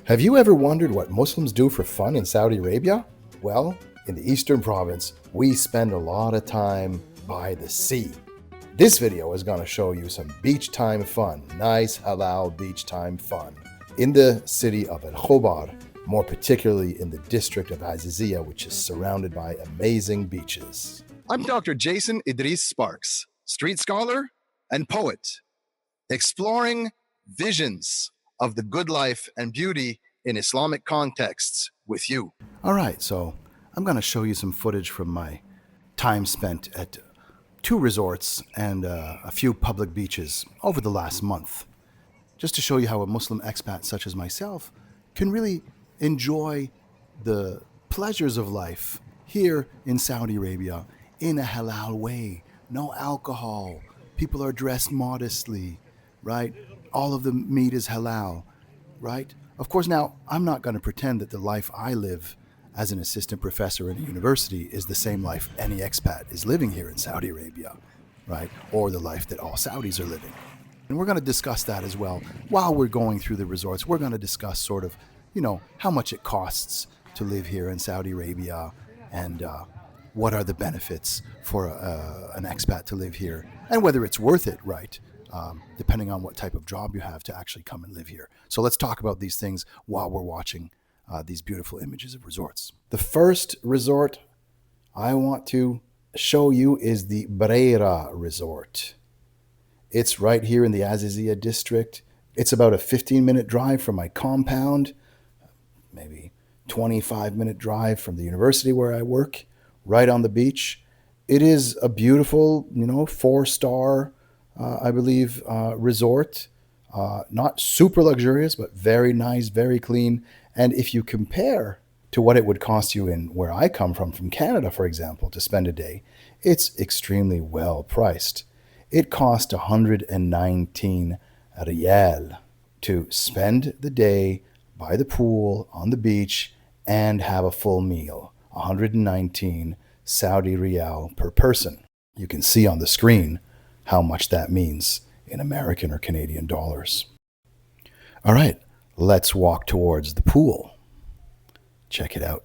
Have you ever wondered what Muslims do for fun in Saudi Arabia? Well, in the Eastern Province, we spend a lot of time by the sea. This video is going to show you some beach time fun, nice halal beach time fun, in the city of Khobar, more particularly in the district of Aziziyah, which is surrounded by amazing beaches. I'm Dr. Jason Idriss Sparkes, street scholar and poet, exploring visions of the good life and beauty in Islamic contexts with you. All right, so I'm going to show you some footage from my time spent at 2 resorts and a few public beaches over the last month, just to show you how a Muslim expat such as myself can really enjoy the pleasures of life here in Saudi Arabia in a halal way. No alcohol. People are dressed modestly, right? All of the meat is halal, right? Of course, now, I'm not going to pretend that the life I live as an assistant professor in a university is the same life any expat is living here in Saudi Arabia, right? Or the life that all Saudis are living. And we're going to discuss that as well. While we're going through the resorts, we're going to discuss sort of, how much it costs to live here in Saudi Arabia and what are the benefits for an expat to live here and whether it's worth it, right? Depending on what type of job you have to actually come and live here. So let's talk about these things while we're watching these beautiful images of resorts. The first resort I want to show you is the Braira Resort. It's right here in the Aziziyah district. It's about a 15-minute drive from my compound, maybe 25-minute drive from the university where I work, right on the beach. It is a beautiful, 4-star I believe, resort. Not super luxurious, but very nice, very clean. And if you compare to what it would cost you in where I come from Canada, for example, to spend a day, it's extremely well priced. It cost 119 riyal to spend the day by the pool, on the beach, and have a full meal. 119 Saudi riyal per person. You can see on the screen how much that means in American or Canadian dollars. All right, let's walk towards the pool. Check it out.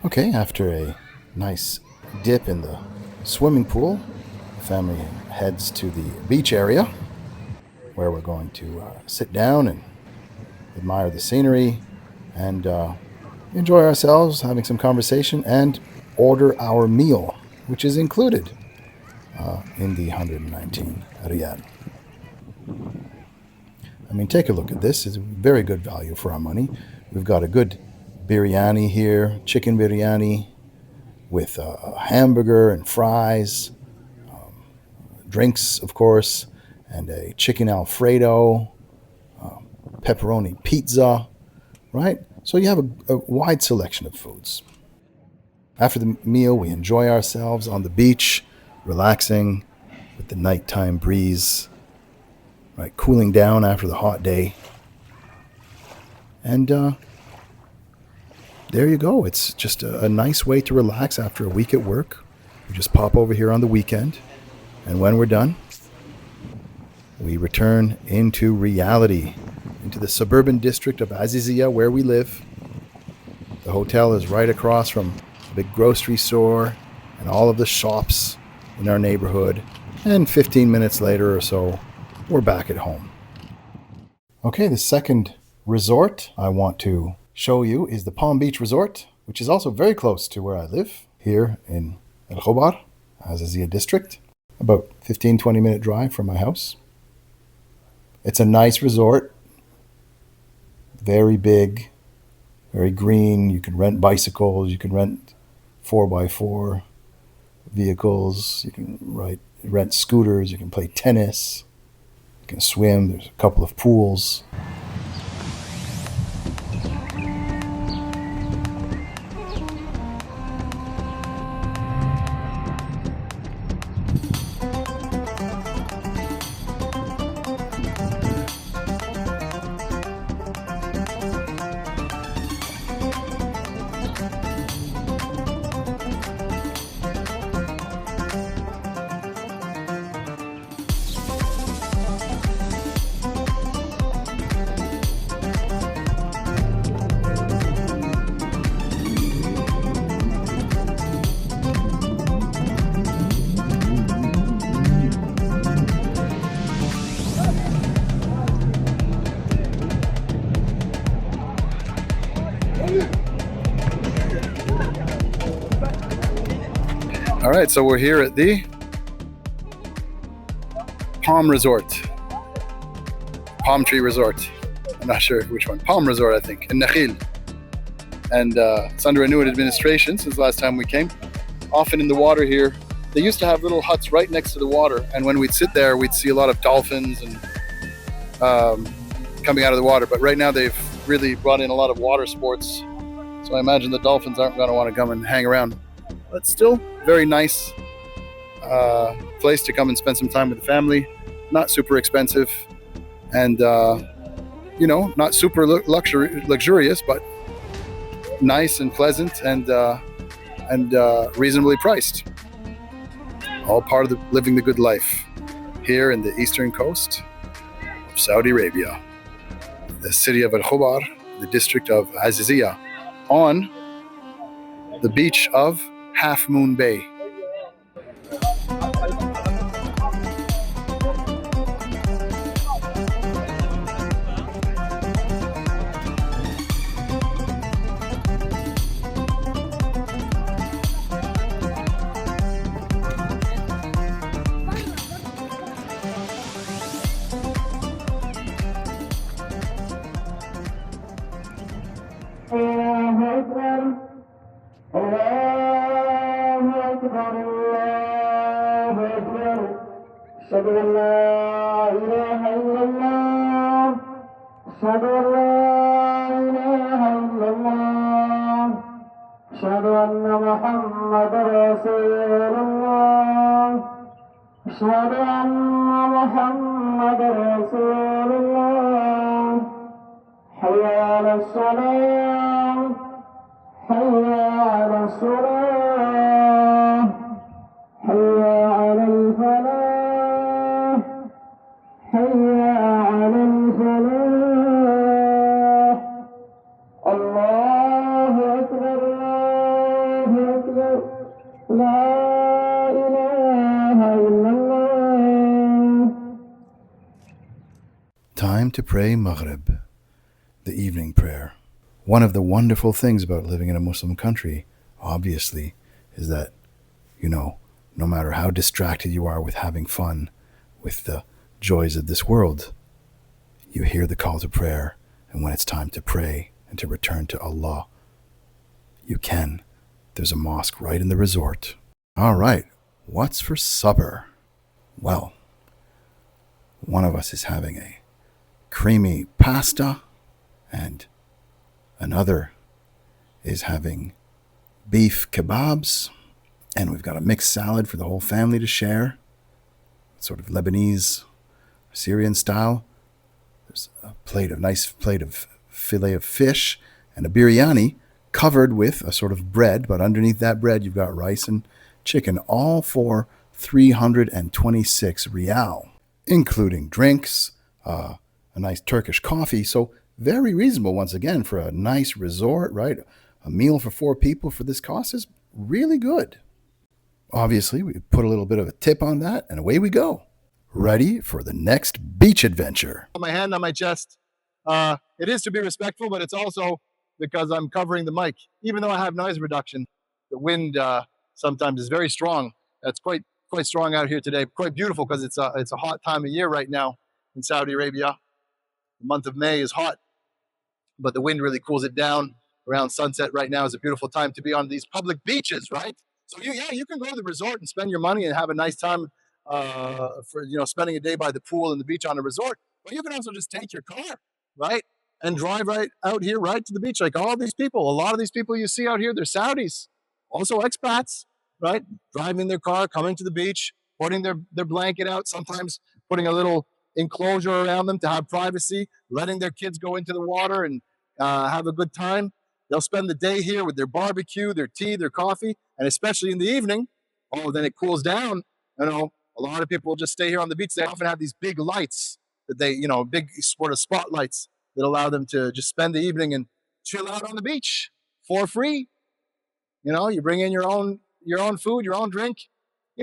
Okay, after a nice dip in the swimming pool, the family heads to the beach area where we're going to sit down and admire the scenery and enjoy ourselves, having some conversation, and order our meal, which is included. in the 119 riyal. I mean, take a look at this. It's a very good value for our money. We've got a good biryani here, chicken biryani with a hamburger and fries, drinks, of course, and a chicken Alfredo, pepperoni pizza, right? So you have a wide selection of foods. After the meal, we enjoy ourselves on the beach, relaxing with the nighttime breeze, right, cooling down after the hot day. And there you go. It's just a nice way to relax after a week at work. We just pop over here on the weekend, and when we're done, we return into reality, into the suburban district of Aziziyah where we live. The hotel is right across from a big grocery store and all of the shops in our neighborhood. And 15 minutes later or so, we're back at home. Okay, the second resort I want to show you is the Palm Beach Resort, which is also very close to where I live, here in Khobar, Aziziyah district. About 15-20 minute drive from my house. It's a nice resort, very big, very green. You can rent bicycles, you can rent 4x4 vehicles, you can rent scooters, you can play tennis, you can swim, there's a couple of pools. All right, so we're here at the Palm Resort. Palm Tree Resort. I'm not sure which one. Palm Resort, I think, in Nakhil. And it's under a new administration since the last time we came. Often in the water here, they used to have little huts right next to the water. And when we'd sit there, we'd see a lot of dolphins and coming out of the water. But right now they've really brought in a lot of water sports. So I imagine the dolphins aren't going to want to come and hang around. But still, very nice place to come and spend some time with the family. Not super expensive, and not super luxurious, but nice and pleasant, and reasonably priced. All part of living the good life here in the eastern coast of Saudi Arabia, the city of Khobar, the district of Aziziyah, on the beach of Half Moon Bay. أشهد أن لا إله إلا الله أشهد أن لا إله إلا الله أشهد أن محمدا رسول الله أشهد أن محمدا رسول الله حي على الصلاة حي على الصلاة حي على الفلاح حي على الفلاح الله أكبر الله أكبر لا إله إلا الله. Time to pray Maghrib, the evening prayer. One of the wonderful things about living in a Muslim country, obviously, is that, no matter how distracted you are with having fun with the joys of this world, you hear the call to prayer, and when it's time to pray and to return to Allah, you can. There's a mosque right in the resort. All right, what's for supper? Well, one of us is having a creamy pasta, and another is having beef kebabs, and we've got a mixed salad for the whole family to share, sort of Lebanese, Syrian style. There's a nice plate of fillet of fish and a biryani covered with a sort of bread, but underneath that bread you've got rice and chicken, all for 326 rial, including drinks, a nice Turkish coffee. So very reasonable once again for a nice resort, right? A meal for 4 people for this cost is really good. Obviously, we put a little bit of a tip on that, and away we go. Ready for the next beach adventure. My hand on my chest. It is to be respectful, but it's also because I'm covering the mic. Even though I have noise reduction, the wind sometimes is very strong. It's quite strong out here today. Quite beautiful because it's a hot time of year right now in Saudi Arabia. The month of May is hot, but the wind really cools it down. Around sunset right now is a beautiful time to be on these public beaches, right? So you can go to the resort and spend your money and have a nice time for spending a day by the pool and the beach on a resort. But you can also just take your car, right, and drive right out here, right to the beach. Like all these people, a lot of these people you see out here, they're Saudis, also expats, right? Driving their car, coming to the beach, putting their blanket out, sometimes putting a little enclosure around them to have privacy, letting their kids go into the water and have a good time. They'll spend the day here with their barbecue, their tea, their coffee, and especially in the evening, then it cools down. A lot of people will just stay here on the beach. They often have these big lights that big sort of spotlights that allow them to just spend the evening and chill out on the beach for free. You bring in your own food, your own drink.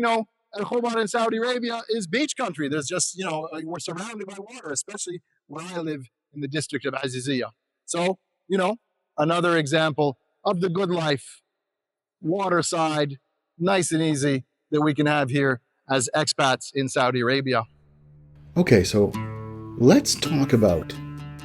Al Khobar in Saudi Arabia is beach country. There's just, we're surrounded by water, especially where I live in the district of Aziziyah. So, another example of the good life, waterside, nice and easy, that we can have here as expats in Saudi Arabia. Okay, so let's talk about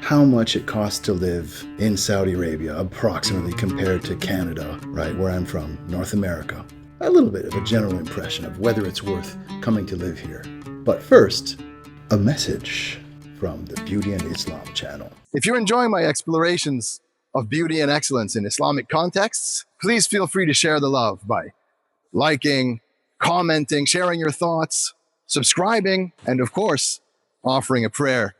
how much it costs to live in Saudi Arabia, approximately compared to Canada, right, where I'm from, North America. A little bit of a general impression of whether it's worth coming to live here. But first, a message from the Beauty and Islam channel. If you're enjoying my explorations of beauty and excellence in Islamic contexts, please feel free to share the love by liking, commenting, sharing your thoughts, subscribing, and of course, offering a prayer.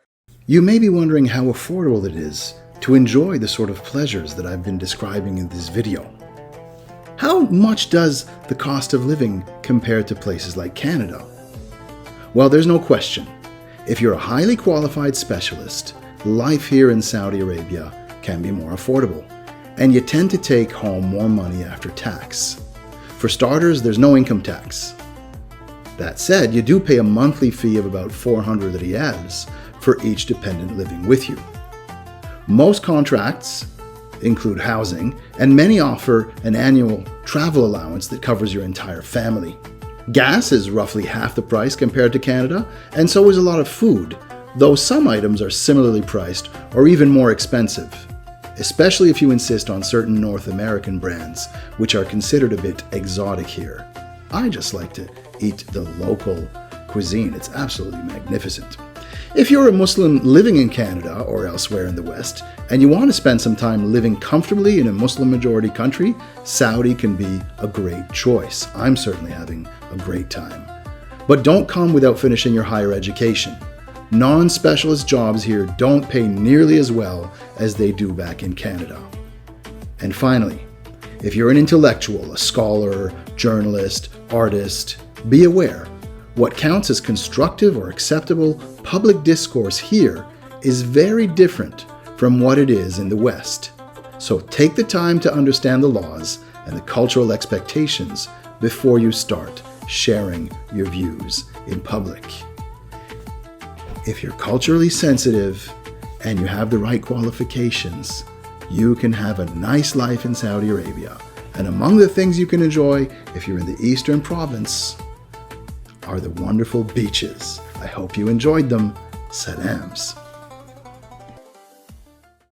You may be wondering how affordable it is to enjoy the sort of pleasures that I've been describing in this video. How much does the cost of living compare to places like Canada? Well, there's no question. If you're a highly qualified specialist, life here in Saudi Arabia can be more affordable, and you tend to take home more money after tax. For starters, there's no income tax. That said, you do pay a monthly fee of about 400 riyals for each dependent living with you. Most contracts include housing, and many offer an annual travel allowance that covers your entire family. Gas is roughly half the price compared to Canada, and so is a lot of food, though some items are similarly priced or even more expensive, especially if you insist on certain North American brands, which are considered a bit exotic here. I just like to eat the local cuisine. It's absolutely magnificent. If you're a Muslim living in Canada or elsewhere in the West, and you want to spend some time living comfortably in a Muslim-majority country, Saudi can be a great choice. I'm certainly having a great time. But don't come without finishing your higher education. Non-specialist jobs here don't pay nearly as well as they do back in Canada. And finally, if you're an intellectual, a scholar, journalist, artist, be aware, what counts as constructive or acceptable public discourse here is very different from what it is in the West. So take the time to understand the laws and the cultural expectations before you start sharing your views in public. If you're culturally sensitive and you have the right qualifications, you can have a nice life in Saudi Arabia And among the things you can enjoy if you're in the Eastern Province are the wonderful beaches. I hope you enjoyed them. Salams.